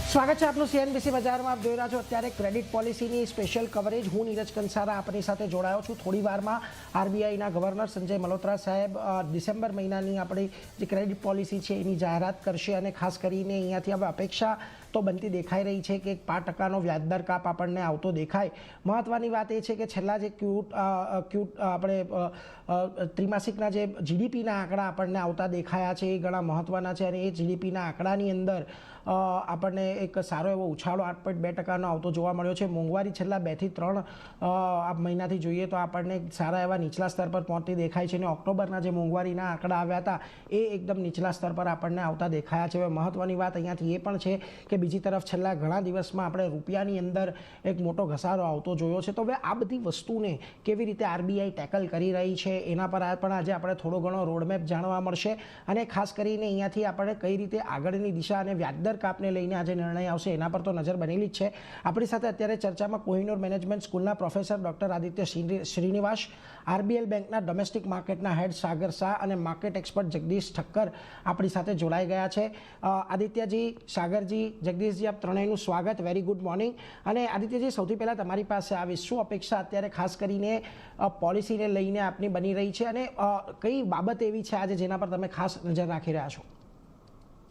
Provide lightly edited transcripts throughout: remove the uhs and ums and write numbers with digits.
સ્વાગત છે આપનું સીએનબીસી બજારમાં. આપ જોઈ રહ્યા છો અત્યારે ક્રેડિટ પોલિસીની સ્પેશિયલ કવરેજ. હું નીરજ કંસારા આપણી સાથે જોડાયો છું. થોડી વારમાં આરબીઆઈના ગવર્નર સંજય મલ્હોત્રા સાહેબ ડિસેમ્બર મહિનાની આપણી જે ક્રેડિટ પોલિસી છે એની જાહેરાત કરશે અને ખાસ કરીને અહીંયાથી હવે અપેક્ષા તો બનતી દેખાઈ રહી છે કે 5% વ્યાજદર કાપ આપણને આવતો દેખાય. મહત્વની વાત એ છે કે છેલ્લા જે આપણે ત્રિમાસિકના જે જીડીપીના આંકડા આપણને આવતા દેખાયા છે એ ઘણા મહત્વના છે અને એ જીડીપીના આંકડાની અંદર આપણને એક સારો એવો ઉછાળો 8.2%નો આવતો જોવા મળ્યો છે. મોંઘવારી છેલ્લા 2 થી 3 મહિનાથી જોઈએ તો આપણને સારા એવા નીચલા સ્તર પર પહોંચતી દેખાય છે અને ઓક્ટોબરના જે મોંઘવારીના આંકડા આવ્યા હતા એ એકદમ નીચલા સ્તર પર આપણને આવતા દેખાયા છે. હવે મહત્વની વાત અહીંયાથી એ પણ છે કે બીજી તરફ છેલ્લા ઘણા દિવસમાં આપણે રૂપિયાની અંદર એક મોટો ઘસારો આવતો જોયો છે. તો હવે આ બધી વસ્તુને કેવી રીતે આરબીઆઈ ટેકલ કરી રહી છે એના પર પણ આજે આપણે થોડો ઘણો રોડમેપ જાણવા મળશે અને ખાસ કરીને અહીંયાથી આપણે કઈ રીતે આગળની દિશા અને વ્યાજદર કાપને લઈને આજે નિર્ણય આવશે એના પર તો નજર બનેલી જ છે. આપણી સાથે અત્યારે ચર્ચામાં કોહિનૂર મેનેજમેન્ટ સ્કૂલના professor doctor Aditya Srinivas, RBL બેંકના ડોમેસ્ટિક માર્કેટના હેડ સાગર શાહ અને માર્કેટ એક્સપર્ટ જગદીશ ઠક્કર આપણી સાથે જોડાઈ ગયા છે. આદિત્યજી, સાગરજી, જગદીશજી, આપ ત્રણેયનું સ્વાગત. Very good morning. અને આદિત્યજી, સૌથી પહેલાં તમારી પાસે આવીશ. શું અપેક્ષા અત્યારે ખાસ કરીને પોલિસીને લઈને આપની બની રહી છે અને કઈ બાબત એવી છે આજે જેના પર તમે ખાસ નજર રાખી રહ્યા છો?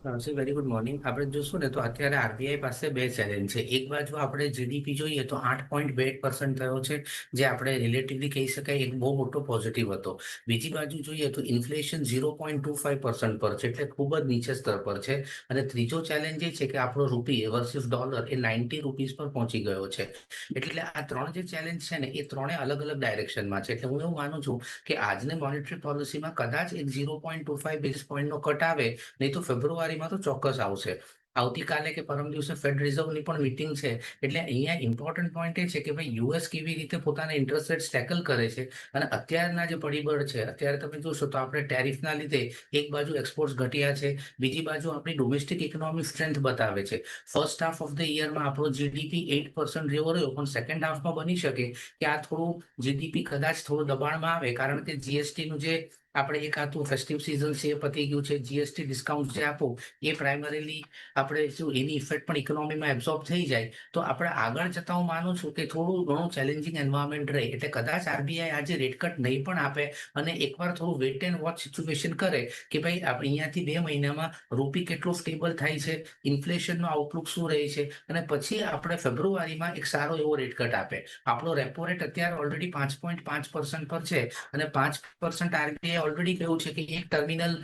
Very good morning. આપણે જોશું ને તો અત્યારે આરબીઆઈ પાસે બે ચેલેન્જ છે. એક બાજુ આપણે જીડીપી જોઈએ તો 8.2% થયો છે, જે આપણે રિલેટિવલી કહી શકાય એક બહુ મોટો પોઝિટિવ હતો. બીજી બાજુ જોઈએ તો ઇન્ફ્લેશન 0.25% પર છે, એટલે ખૂબ જ નીચે સ્તર પર છે. અને ત્રીજો ચેલેન્જ એ છે કે આપણો રૂપી વર્સિસ ડોલર એ 90 રૂપીસ પર પહોંચી ગયો છે. એટલે આ ત્રણ જે ચેલેન્જ છે ને એ ત્રણે અલગ અલગ ડાયરેક્શનમાં છે. એટલે હું એવું માનું છું કે આજની મોનેટરી પોલિસીમાં કદાચ એક 0.25 બેઝિસ પોઈન્ટનો કટ આવે, નહીં તો ફેબ્રુઆરીમાં તો ચોક્કસ આવશે. આવતીકાલે કે પરમ દિવસે ફેડ રિઝર્વની પણ મીટિંગ છે. એટલે અહીંયા ઇમ્પોર્ટન્ટ પોઈન્ટ એ છે કે ભાઈ યુએસ કેવી રીતે પોતાના ઇન્ટરેસ્ટ રેટ ટેકલ કરે છે. અને અત્યારના જે પરિબળ છે, અત્યારે તમે જોશો તો આપણે ટેરિફના લીધે એક બાજુ એક્સપોર્ટ્સ ઘટ્યા છે, બીજી બાજુ આપણી ડોમેસ્ટિક ઇકોનોમી સ્ટ્રેન્થ બતાવે છે. ફર્સ્ટ હાફ ઓફ ધ યરમાં આપણો જીડીપી 8% રહ્યો, પણ સેકન્ડ હાફમાં બની શકે કે આ થોડું જીડીપી કદાચ થોડું દબાણમાં આવે, કારણ કે જીએસટીનું જે આપણે એક આતું ફેસ્ટિવ સિઝન છે એ પતી ગયું છે. જીએસટી ડિસ્કાઉન્ટ જે આપો એ પ્રાઇમરીલી આપણે શું એની ઇફેક્ટ પણ ઇકોનોમીમાં એબ્ઝોર્બ થઈ જાય. તો આપણે આગળ જતા હું માનું છું કે થોડું ઘણું ચેલેન્જિંગ એન્વાયરમેન્ટ રહે. એટલે કદાચ આરબીઆઈ આજે રેટ કટ નહીં પણ આપે અને એકવાર થોડું વેટ એન્ડ વોચ સિચ્યુએશન કરે કે ભાઈ અહીંયાથી 2 મહિનામાં રૂપી કેટલો સ્ટેબલ થાય છે, ઇન્ફ્લેશનનો આઉટલુક શું રહે છે, અને પછી આપણે ફેબ્રુઆરીમાં એક સારો એવો રેટ કટ આપે. આપણો રેપો રેટ અત્યારે ઓલરેડી 5.5% પર છે અને 5% આરબીઆઈ ઓલરેડી કહ્યું છે કે એક ટર્મિનલ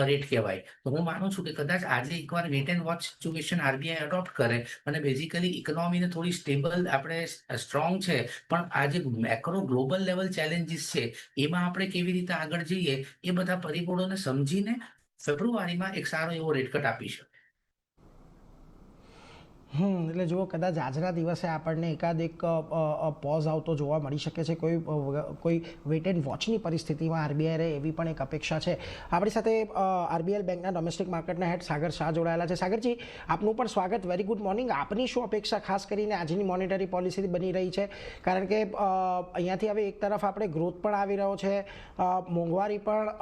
રેટ કહેવાય. તો હું માનું છું કે કદાચ આજે એકવાર wait and watch situation RBI adopt કરે અને બેઝિકલી ઇકોનોમીને થોડી સ્ટેબલ આપણે સ્ટ્રોંગ છે, પણ આ જે મેક્રો ગ્લોબલ લેવલ ચેલેન્જીસ છે એમાં આપણે કેવી રીતે આગળ જઈએ એ બધા પરિબળોને સમજીને ફેબ્રુઆરીમાં એક સારો એવો રેટ કટ આપી શકે. એટલે જુઓ, કદાચ આજના દિવસે આપણને એકાદ એક પોઝ આવતો જોવા મળી શકે છે. કોઈ વેટ એન્ડ વોચની પરિસ્થિતિમાં આરબીઆઈ રહે એવી પણ એક અપેક્ષા છે. આપણી સાથે આરબીએલ બેંકના ડોમેસ્ટિક માર્કેટના હેડ સાગર શાહ જોડાયેલા છે. સાગરજી, આપનું પણ સ્વાગત. Very good morning. આપની શું અપેક્ષા ખાસ કરીને આજની મોનેટરી પોલિસી બની રહી છે? કારણ કે અહીંયાથી હવે એક તરફ આપણે ગ્રોથ પણ આવી રહ્યો છે, મોંઘવારી પણ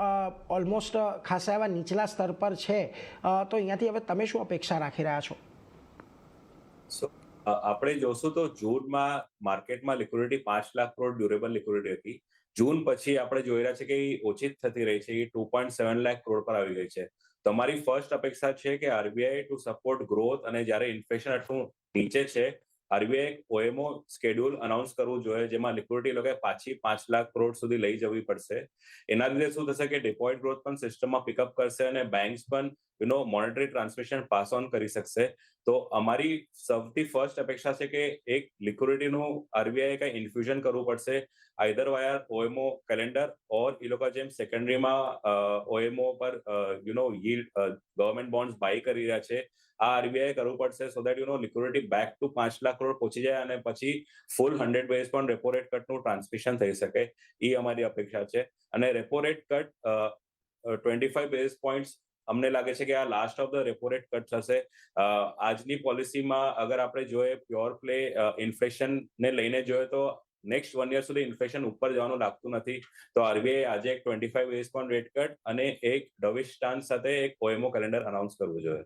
ઓલમોસ્ટ ખાસા એવા નીચલા સ્તર પર છે. તો અહીંયાથી હવે તમે શું અપેક્ષા રાખી રહ્યા છો? આપણે જોશું તો જૂનમાં માર્કેટમાં liquidity 5 lakh crore durable liquidity હતી. જૂન પછી આપણે જોઈ રહ્યા છે કે એ ઓછી થતી રહી છે. એ 2.7 લાખ કરોડ પર આવી ગઈ છે. તમારી ફર્સ્ટ અપેક્ષા છે કે આરબીઆઈ ટુ સપોર્ટ ગ્રોથ અને જ્યારે ઇન્ફ્લેશન આટલું નીચે છે, આરબીઆઈ ઓએમઓ સ્કેડ્યુલ અનાઉન્સ કરવું જોઈએ, જેમાં લિક્વિડિટી લોકોએ પાછી 5 લાખ કરોડ સુધી લઈ જવી પડશે. એના લીધે શું થશે કે ડિપોઝિટ ગ્રોથ પણ સિસ્ટમમાં પિકઅપ કરશે અને બેંક્સ પણ મોનેટરી ટ્રાન્સમિશન પાસ ઓન કરી શકશે. તો અમારી સૌથી ફર્સ્ટ અપેક્ષા છે કે એક લિક્વિડિટીનું આરબીઆઈ કઈ ઇન્ફ્યુઝન કરવું પડશે, આઈધર વાયર ઓએમઓ કેલેન્ડર ઓર એ લોકો જેમ સેકન્ડરીમાં ઓએમઓ પર યીલ્ડ ગવર્મેન્ટ બોન્ડ્સ બાય કરી રહ્યા છે, આ આરબીઆઈ કરવું પડશે so that liquidity back to 5 lakh crore પહોંચી જાય અને પછી full 100 base point repo rate કટનું ટ્રાન્સમિશન થઈ શકે. એ અમારી અપેક્ષા છે. અને repo rate cut 25 base points અમને લાગે છે કે આ last of the repo rate cut થશે. આજની પોલિસીમાં અગર આપણે જોઈએ પ્યોર પ્લે ઇન્ફ્લેશન ને લઈને જોઈએ તો નેક્સ્ટ 1 યર સુધી ઇન્ફ્લેશન ઉપર જવાનું લાગતું નથી. તો આરબીઆઈ આજે એક 25 બેઝ પોઈન્ટ રેટ કટ અને એક ડવિશ સ્ટાન્સ સાથે એક ઓએમઓ કેલેન્ડર અનાઉન્સ કરવું જોઈએ.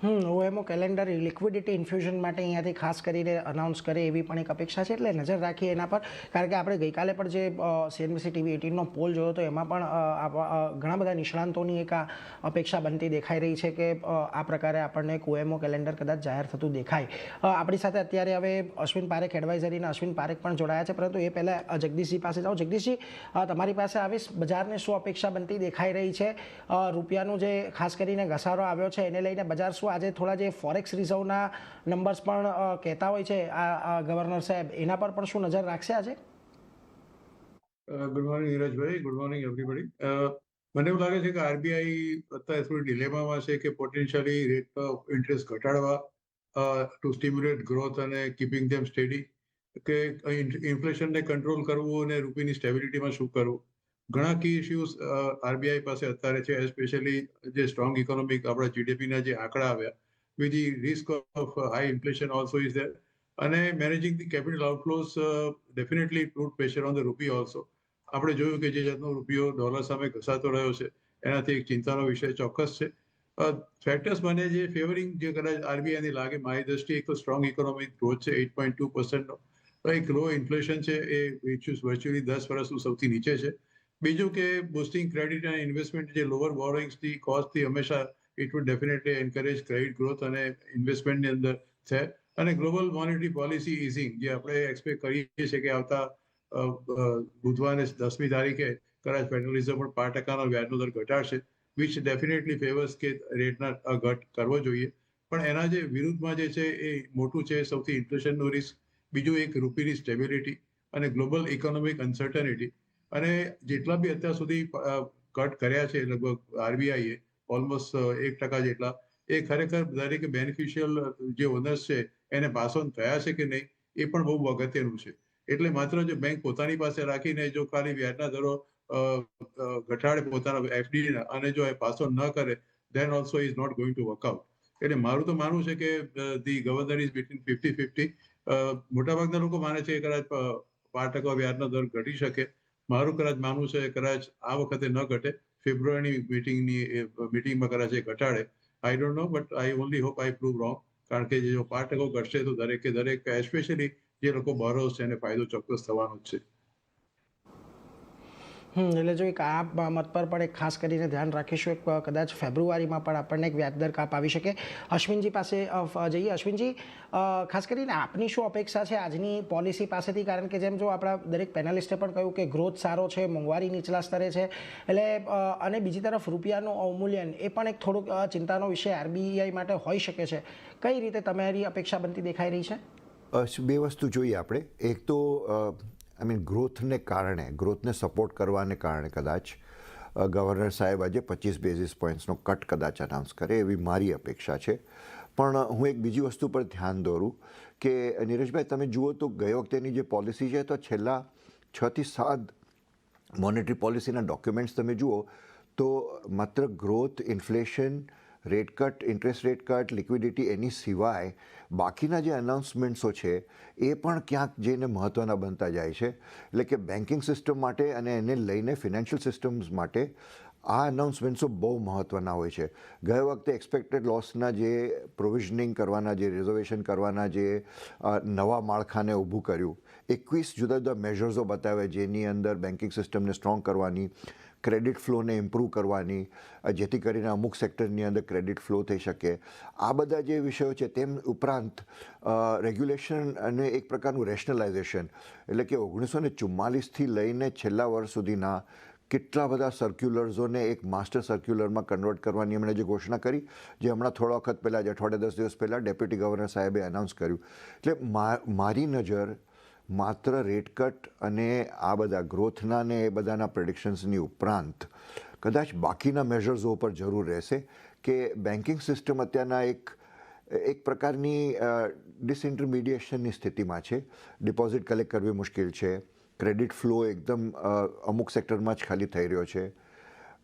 ઓએમઓ કેલેન્ડર લિક્વિડિટી ઇન્ફ્યુઝન માટે અહીંયાથી ખાસ કરીને અનાઉન્સ કરે એવી પણ એક અપેક્ષા છે, એટલે નજર રાખીએ એના પર. કારણ કે આપણે ગઈકાલે પણ જે CNBC TV 18નો પોલ જોયો હતો એમાં પણ ઘણા બધા નિષ્ણાંતોની એક આ અપેક્ષા બનતી દેખાઈ રહી છે કે આ પ્રકારે આપણને એક ઓએમઓ કેલેન્ડર કદાચ જાહેર થતું દેખાય. આપણી સાથે અત્યારે હવે અશ્વિન પારેખ એડવાઇઝરીના અશ્વિન પારેખ પણ જોડાયા છે, પરંતુ એ પહેલાં જગદીશજી પાસે જાઓ. જગદીશજી, તમારી પાસે આવીશ. બજારને શું અપેક્ષા બનતી દેખાઈ રહી છે? રૂપિયાનું જે ખાસ કરીને ઘસારો આવ્યો છે એને લઈને બજાર શું આજે થોડા જે ફોરેક્સ રિઝર્વના નંબર્સ પણ કહેતા હોય છે આ ગવર્નર સાહેબ, એના પર પણ શું નજર રાખશે આજે? Good morning Neerajbhai, good morning everybody. મને એવું લાગે છે કે આરબીઆઈ અત્યારે થોડી ડિલેમામાં છે કે પોટેન્શિયલી રેટ ઓફ ઇન્ટરેસ્ટ ઘટાડવા ટુ સ્ટિમ્યુલેટ ગ્રોથ અને કીપિંગ ધેમ સ્ટેડી, કે ઇન્ફ્લેશનને કંટ્રોલ કરવું અને રૂપીની સ્ટેબિલિટીમાં શું કરવું. ઘણા કી ઇસ્યુઝ આરબીઆઈ પાસે અત્યારે છે, એસ્પેશિયલી જે સ્ટ્રોંગ ઇકોનોમિક આપણા જીડીપીના જે આંકડા આવ્યા, with the risk of high inflation also is there, અને managing the capital outflows definitely put pressure on the rupee also. આપણે જોયું કે જે જાતનો રૂપિયો ડોલર સામે ઘસાતો રહ્યો છે એનાથી એક ચિંતાનો વિષય ચોક્કસ છે. ફેક્ટર્સ મને જે ફેવરિંગ જે કદાચ આરબીઆઈની લાગે મારી દ્રષ્ટિએ, એક તો સ્ટ્રોંગ ઇકોનોમિક ગ્રોથ છે 8.2%નો, એક લો ઇન્ફ્લેશન છે, એ વર્ચ્યુઅલી 10 વર્ષનું સૌથી નીચે છે. બીજું કે બુસ્ટિંગ ક્રેડિટ અને ઇન્વેસ્ટમેન્ટ, જે લોઅર બોરોઇંગ્સથી કોસ્ટથી હંમેશા it would definitely encourage credit growth અને ઇન્વેસ્ટમેન્ટની અંદર છે. અને ગ્લોબલ મોનેટરી પોલિસી ઇઝિંગ, જે આપણે એક્સપેક્ટ કરીએ છીએ કે આવતા બુધવારે 10મી તારીખે કદાચ ફેડરલ રિઝર્વ પણ 5%નો વ્યાજનો દર ઘટાડશે, વિચ ડેફિનેટલી ફેવર્સ કે રેટના ઘટ કરવો જોઈએ. પણ એના જે વિરુદ્ધમાં જે છે એ મોટું છે, સૌથી ઇન્ફ્લેશનનો રિસ્ક, બીજું એક રૂપીની સ્ટેબિલિટી અને ગ્લોબલ ઇકોનોમિક અનસર્ટનિટી. અને જેટલા બી અત્યાર સુધી કટ કર્યા છે લગભગ આરબીઆઈએ ઓલમોસ્ટ 1% જેટલા, એ ખરેખર દરેક બેનિફિશિયલ જે ઓનર્સ છે એને પાસ ઓન થયા છે કે નહીં, એ પણ બહુ અગત્યનું છે. એટલે માત્ર જો બેંક પોતાની પાસે રાખીને જો ખાલી વ્યાજના દરો ઘટાડે પોતાના એફડીના, અને જો એ પાસ ઓન ન કરે, then also is not going to work out. એટલે મારું તો માનવું છે કે ધી ગવર્નર ઇઝ બિટવીન 50-50. મોટાભાગના લોકો માને છે કે કદાચ 5% વ્યાજનો દર ઘટી શકે. મારું કદાચ માનવું છે કદાચ આ વખતે ન ઘટે, ફેબ્રુઆરીની મીટિંગમાં કદાચ એ ઘટાડે. I don't know, but I only hope I prove wrong. કારણ કે જો 5% ઘટશે તો દરેક એસ્પેશિયલી જે લોકો બોરોઝ છે એને ફાયદો ચોક્કસ થવાનો જ છે. એટલે જો એક આ મત પર પણ એક ખાસ કરીને ધ્યાન રાખીશું, એક કદાચ ફેબ્રુઆરીમાં પણ આપણને એક વ્યાજદર કાપ આવી શકે. અશ્વિનજી પાસે જઈએ. અશ્વિનજી, ખાસ કરીને આપની શું અપેક્ષા છે આજની પોલિસી પાસેથી? કારણ કે જેમ જો આપણા દરેક પેનલિસ્ટે પણ કહ્યું કે ગ્રોથ સારો છે, મોંઘવારી નીચલા સ્તરે છે, એટલે અને બીજી તરફ રૂપિયાનું અવમૂલ્યન એ પણ એક થોડુંક ચિંતાનો વિષય આરબીઆઈ માટે હોઈ શકે છે. કઈ રીતે તમારી અપેક્ષા બનતી દેખાઈ રહી છે? બે વસ્તુ જોઈએ આપણે. એક તો ગ્રોથને કારણે, ગ્રોથને સપોર્ટ કરવાને કારણે કદાચ ગવર્નર સાહેબ આજે 25 બેઝિસ પોઈન્ટ્સનો કટ કદાચ અનાઉન્સ કરે એવી મારી અપેક્ષા છે. પણ હું એક બીજી વસ્તુ પર ધ્યાન દોરું કે નીરજભાઈ, તમે જુઓ તો ગઈ વખતેની જે પોલિસી છે, તો છેલ્લા 6 થી 7 મોનેટરી પોલિસીના ડોક્યુમેન્ટ્સ તમે જુઓ તો માત્ર growth, inflation, rate cut, interest rate cut, liquidity, એની સિવાય બાકીના જે અનાઉન્સમેન્ટ્સો છે એ પણ ક્યાંક જઈને મહત્ત્વના બનતા જાય છે. એટલે કે બેન્કિંગ સિસ્ટમ માટે અને એને લઈને ફિનાન્શિયલ સિસ્ટમ્સ માટે આ અનાઉન્સમેન્ટ્સો બહુ મહત્ત્વના હોય છે. ગઈ વખતે એક્સપેક્ટેડ લોસના જે પ્રોવિઝનિંગ કરવાના, જે રિઝર્વેશન કરવાના, જે નવા માળખાને ઊભું કર્યું, 21 જુદા જુદા મેઝર્સો બતાવ્યા, જેની અંદર બેન્કિંગ સિસ્ટમને સ્ટ્રોંગ કરવાની, ક્રેડિટ ફ્લોને ઇમ્પ્રૂવ કરવાની, જેથી કરીને અમુક સેક્ટરની અંદર ક્રેડિટ ફ્લો થઈ શકે. આ બધા જે વિષયો છે, તેમ ઉપરાંત રેગ્યુલેશન અને એક પ્રકારનું રેશનલાઇઝેશન, એટલે કે 1944થી લઈને છેલ્લા વર્ષ સુધીના કેટલા બધા સર્ક્યુલર્સોને એક માસ્ટર સર્ક્યુલરમાં કન્વર્ટ કરવાની એમણે જે ઘોષણા કરી, જે હમણાં થોડા વખત પહેલાં, જ અઠવાડિયા 10 દિવસ પહેલાં ડેપ્યુટી ગવર્નર સાહેબે અનાઉન્સ કર્યું. એટલે મારી નજર માત્ર રેટ કટ અને આ બધા ગ્રોથના ને એ બધાના પ્રેડિક્શન્સની ઉપરાંત કદાચ બાકીના મેઝર્સો ઉપર જરૂર રહેશે કે બેન્કિંગ સિસ્ટમ અત્યારના એક પ્રકારની ડિસઇન્ટરમીડિયેશનની સ્થિતિમાં છે. ડિપોઝિટ કલેક્ટ કરવી મુશ્કેલ છે, ક્રેડિટ ફ્લો એકદમ અમુક સેક્ટરમાં જ ખાલી થઈ રહ્યો છે,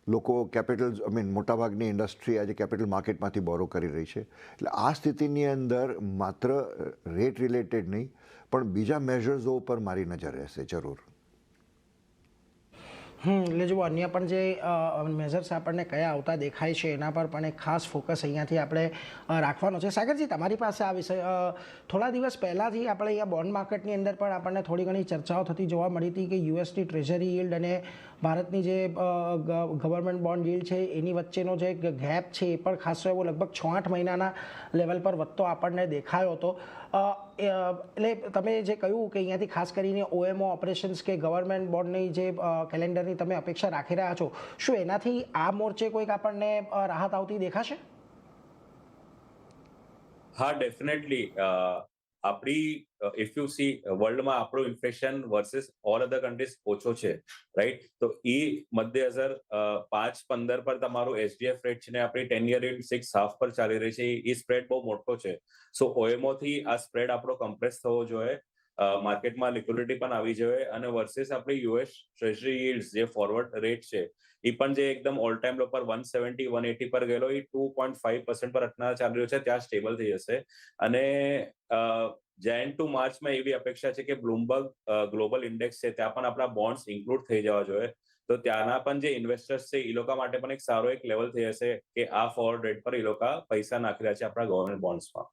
લોકો કેપિટલ મોટાભાગની ઇન્ડસ્ટ્રી આજે કેપિટલ માર્કેટમાંથી બોરો કરી રહી છે. એટલે આ સ્થિતિની અંદર માત્ર રેટ રિલેટેડ નહીં પણ બીજા મેઝર્સો ઉપર મારી નજર રહેશે જરૂર. એટલે જો અન્ય પણ જે મેજર્સ આપણને કયા આવતા દેખાય છે એના પર પણ એક ખાસ ફોકસ અહીંયાથી આપણે રાખવાનો છે. સાગરજી, તમારી પાસે આ વિષય થોડા દિવસ પહેલાંથી આપણે અહીંયા બોન્ડ માર્કેટની અંદર પણ આપણને થોડી ઘણી ચર્ચાઓ થતી જોવા મળી હતી કે યુએસની ટ્રેઝરી યીલ્ડ અને ભારતની જે ગવર્મેન્ટ બોન્ડ યીલ્ડ છે એની વચ્ચેનો જે ગેપ છે એ પણ ખાસો એવો લગભગ 6-8 મહિનાના લેવલ પર વધતો આપણને દેખાયો હતો. એટલે તમે જે કહ્યું કે અહીંયાથી ખાસ કરીને ઓએમઓ ઓપરેશન્સ કે ગવર્મેન્ટ બોન્ડની જે કેલેન્ડરની તમે અપેક્ષા રાખી રહ્યા છો, શું એનાથી આ મોરચે કોઈક આપણને રાહત આવતી દેખાશે? હા, ડેફિનેટલી. આપણી ઇફ યુ સી વર્લ્ડમાં આપણું inflation versus all other countries ઓછો છે, રાઈટ? તો એ મધ્ય અસર 5.15 પર તમારું એસડીએફ રેટ છે ને આપણી 10 યર યીલ્ડ 6.5 પર ચાલી રહી છે. એ સ્પ્રેડ બહુ મોટો છે. સો ઓએમઓ થી આ સ્પ્રેડ આપણો કમ્પ્રેસ થવો જોઈએ, માર્કેટમાં લિક્વિડિટી પણ આવી જોઈએ, અને વર્સિસ આપણી યુએસ ટ્રેઝરી યીલ્ડ્સ જે ફોરવર્ડ રેટ છે એ પણ જે એકદમ ઓલ ટાઈમ લો પર 170-180 પર ગયેલો, એ 2.5% પર અત્યારે ચાલી રહ્યો છે, ત્યાં સ્ટેબલ થઈ જશે. અને જાન ટુ માર્ચમાં એવી અપેક્ષા છે કે બ્લુમબર્ગ ગ્લોબલ ઇન્ડેક્સ છે ત્યાં પણ આપણા બોન્ડ્સ ઇન્ક્લુડ થઈ જવા જોઈએ. તો ત્યાંના પણ જે ઇન્વેસ્ટર્સ છે એ લોકો માટે પણ એક સારો એક લેવલ થઈ જશે કે આ ફોરવર્ડ રેટ પર એ લોકો પૈસા નાખી રહ્યા છે આપણા ગવર્મેન્ટ બોન્ડ્સમાં.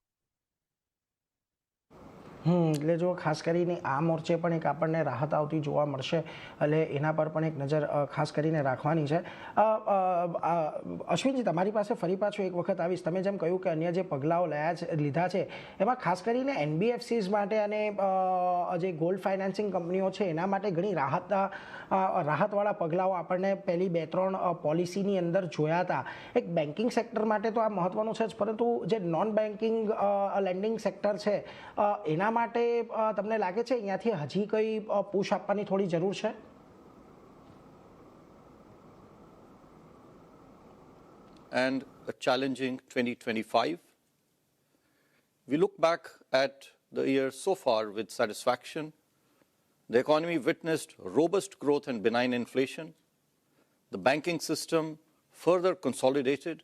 એટલે જો ખાસ કરીને આ મોરચે પણ એક આપણને રાહત આવતી જોવા મળશે, એટલે એના પર પણ એક નજર ખાસ કરીને રાખવાની છે. અશ્વિનજી, તમારી પાસે ફરી પાછું એક વખત આવીશ. તમે જેમ કહ્યું કે અન્ય જે પગલાઓ લીધા છે એમાં ખાસ કરીને એનબીએફસીઝ માટે અને જે ગોલ્ડ ફાઇનાન્સિંગ કંપનીઓ છે એના માટે ઘણી રાહતવાળા પગલાઓ આપણને પહેલી 2-3 પોલિસીની અંદર જોયા હતા. એક બેન્કિંગ સેક્ટર માટે તો આ મહત્વનું છે જ, પરંતુ જે નોન બેન્કિંગ લેન્ડિંગ સેક્ટર છે એના માટે તમને લાગે છે અહીંયાથી હજી કઈ પુશ આપવાની થોડી જરૂર છે? And a challenging 2025. We look back at the year so far with satisfaction. The economy witnessed robust growth and benign inflation. The banking system further consolidated,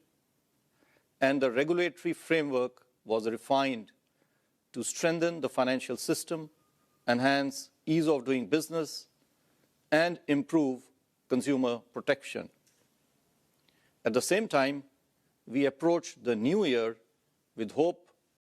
and the regulatory framework was refined to strengthen the financial system, enhance ease of doing business, and improve consumer protection. At the same time, we approach the new year with hope